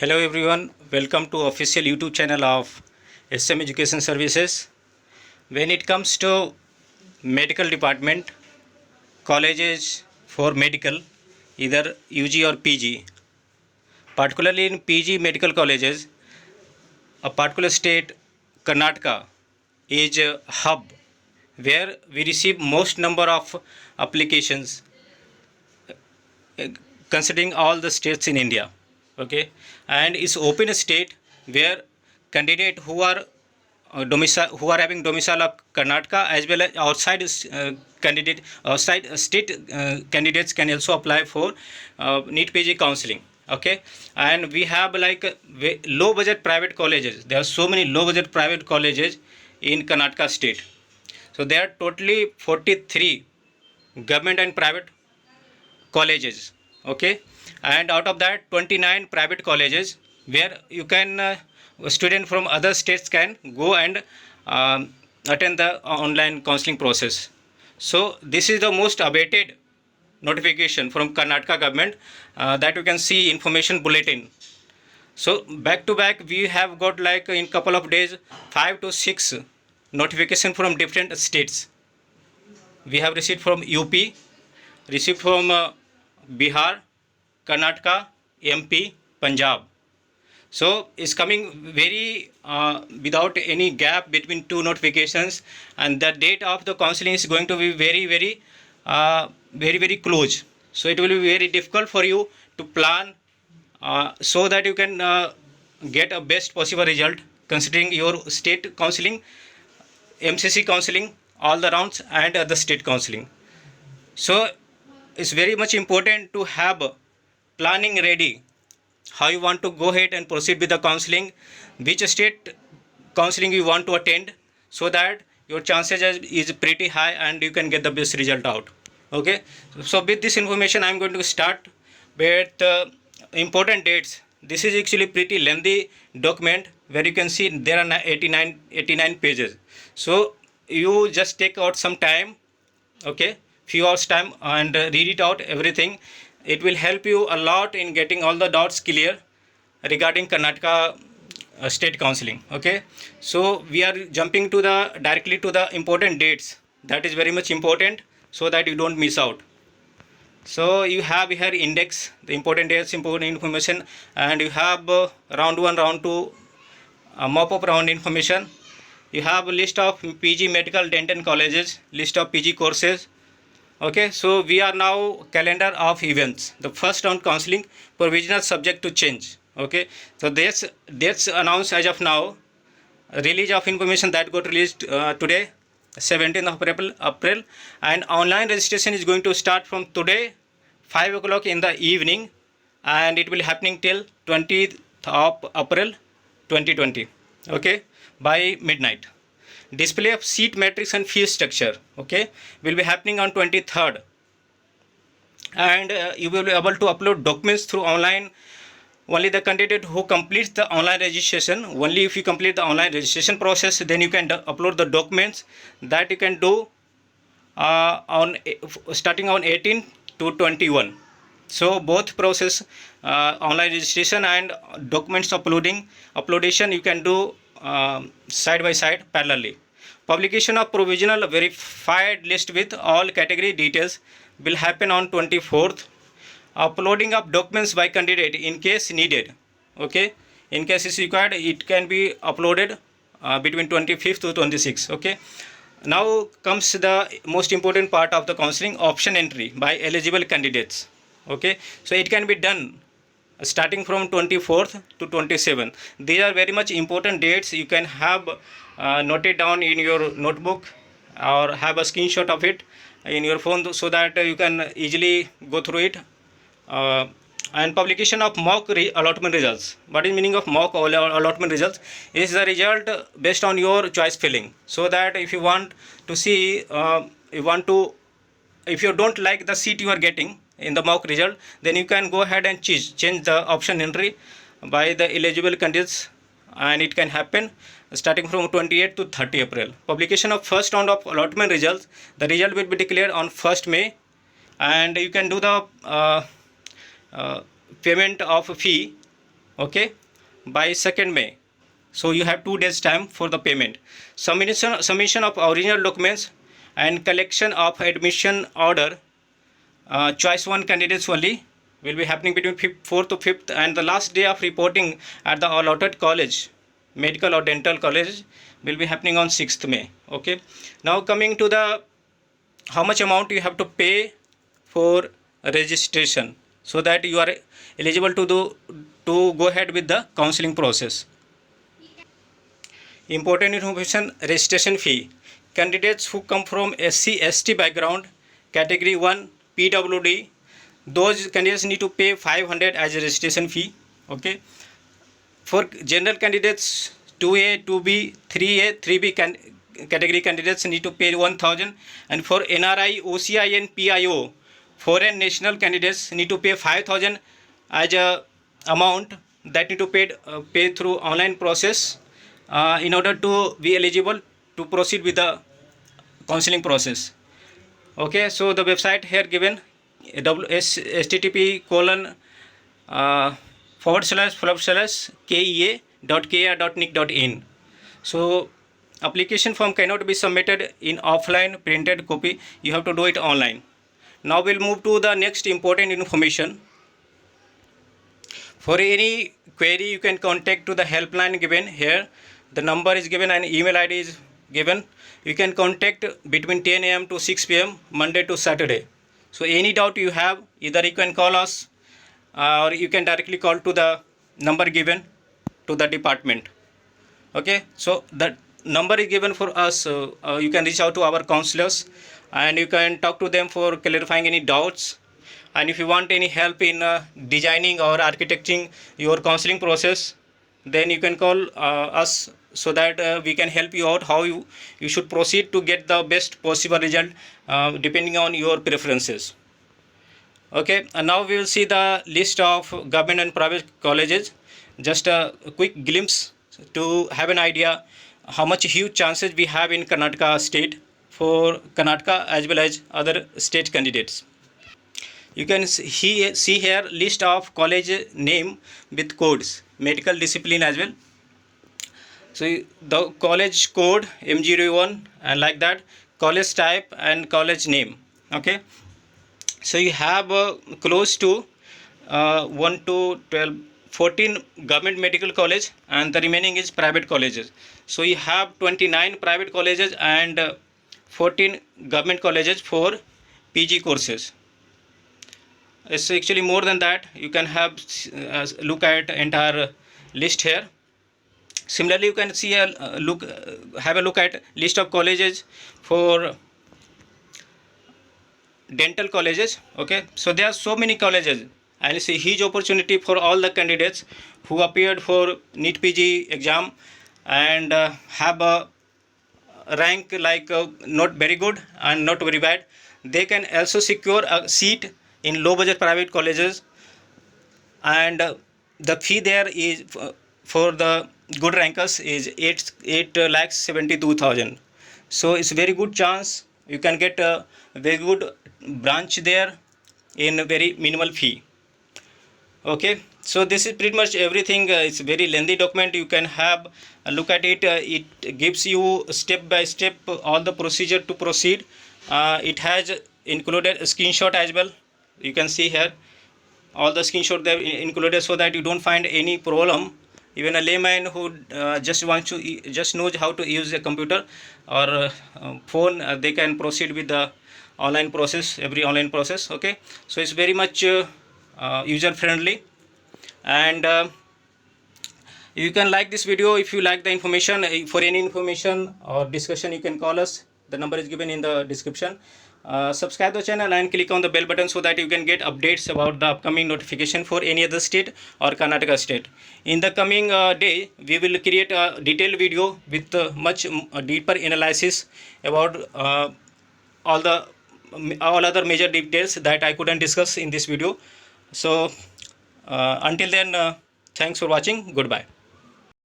Hello everyone, welcome to official YouTube channel of SM Education Services. When it comes to medical department, colleges for medical, either UG or PG, particularly in PG medical colleges, a particular state, Karnataka, is a hub where we receive most number of applications considering all the states in India. Okay, and it's open state where candidate who are domicile who are having domicile of Karnataka as well as outside candidate outside state candidates can also apply for NEET PG counseling. Okay, and we have like low budget private colleges. There are so many low budget private colleges in Karnataka state. So there are totally 43 government and private colleges. Okay, and out of that 29 private colleges where you can a student from other states can go and attend the online counseling process. So this is the most awaited notification from Karnataka government, that you can see information bulletin. So back to back we have got like in couple of days 5 to 6 notification from different states. We have received from UP, received from Bihar, Karnataka, MP, Punjab. So it's coming very without any gap between two notifications, and the date of the counseling is going to be very close. So it will be very difficult for you to plan so that you can get a best possible result considering your state counseling, MCC counseling, all the rounds, and the state counseling. So it's very much important to have planning ready how you want to go ahead and proceed with the counseling, which state counseling you want to attend, so that your chances is pretty high and you can get the best result out. Okay, so with this information I'm going to start with important dates. This is actually pretty lengthy document where you can see there are 89 pages. So you just take out some time, okay, few hours time, and read it out everything. It will help you a lot in getting all the doubts clear regarding Karnataka state counseling. Okay, so we are jumping to the directly to the important dates. That is very much important so that you don't miss out. So you have here index, the important dates, important information, and you have round 1, round 2, mop-up round information. You have a list of PG medical dental colleges, list of PG courses. Okay, so we are now calendar of events. The first round counseling provisional subject to change. Okay, so this dates announced as of now. Release of information that got released today, 17th of April, and online registration is going to start from today 5 o'clock in the evening, and it will happening till 20th of April 2020. Okay, by midnight. Display of seat matrix and fee structure, okay, will be happening on 23rd, and you will be able to upload documents through online. Only the candidate who completes the online registration, only if you complete the online registration process, then you can upload the documents that you can do on starting on 18 to 21. So both process, online registration and documents uploadation you can do side by side parallelly. Publication of provisional verified list with all category details will happen on 24th. Uploading of documents by candidate in case needed, okay, in case is required, it can be uploaded between 25th to 26th. Okay, now comes the most important part of the counseling, option entry by eligible candidates. Okay, so it can be done starting from 24th to 27th. These are very much important dates. You can have noted down in your notebook or have a screenshot of it in your phone so that you can easily go through it. And publication of mock allotment results. What is meaning of mock allotment results? Is the result based on your choice filling, so that if you want to see if you don't like the seat you are getting in the mock result, then you can go ahead and change the option entry by the eligible candidates, and it can happen starting from 28 to 30 April. Publication of first round of allotment results. The result will be declared on 1st May, and you can do the payment of fee okay, by 2nd May. So you have 2 days time for the payment. Submission of original documents and collection of admission order, choice 1 candidates only, will be happening between 4th to 5th, and the last day of reporting at the allotted college, medical or dental college, will be happening on 6th May. Okay, now coming to the how much amount you have to pay for registration, so that you are eligible to go ahead with the counseling process. Important information: registration fee. Candidates who come from SC/ST background, category 1, PWD, those candidates need to pay 500 as a registration fee. Okay. For general candidates, 2A, 2B, 3A, 3B category candidates need to pay 1000, and for NRI, OCI and PIO, foreign national candidates need to pay 5000 as a amount that need to pay through online process in order to be eligible to proceed with the counseling process. Okay, so the website here given, http://kea.kr.nic.in. So application form cannot be submitted in offline printed copy, you have to do it online. Now we'll move to the next important information. For any query, you can contact to the helpline given here. The number is given and email ID is given. You can contact between 10 a.m. to 6 p.m. Monday to Saturday. So any doubt you have, either you can call us or you can directly call to the number given to the department. Okay, so that number is given for us. You can reach out to our counselors and you can talk to them for clarifying any doubts. And if you want any help in designing or architecting your counseling process, then you can call us, so that we can help you out how you should proceed to get the best possible result depending on your preferences. Okay, and now we will see the list of government and private colleges. Just a quick glimpse to have an idea how much huge chances we have in Karnataka state for Karnataka as well as other state candidates. You can see here list of college name with codes, medical discipline as well. So the college code M01 and like that, college type and college name. Okay, so you have close to 1 to 12, 14 government medical college and the remaining is private colleges. So you have 29 private colleges and 14 government colleges for PG courses. It's actually more than that. You can have look at entire list here. Similarly, you can see have a look at list of colleges for dental colleges. Okay, so there are so many colleges and it's a huge opportunity for all the candidates who appeared for NEET PG exam and have a rank like not very good and not very bad. They can also secure a seat in low budget private colleges, and the fee there is for the good rankers is 8,72,000. So it's a very good chance you can get a very good branch there in a very minimal fee. Okay, so this is pretty much everything. It's a very lengthy document. You can have a look at it. It gives you step by step all the procedure to proceed. It has included a screenshot as well. You can see here all the screenshot there included, so that you don't find any problem. Even a layman who just knows how to use a computer or phone, they can proceed with the online process, every online process. Okay, so it's very much user friendly, and you can like this video if you like the information. For any information or discussion, you can call us. The number is given in the description. Subscribe the channel and click on the bell button so that you can get updates about the upcoming notification for any other state or Karnataka state. In the coming day, we will create a detailed video with much deeper analysis about all other major details that I couldn't discuss in this video. So until then, thanks for watching. Goodbye.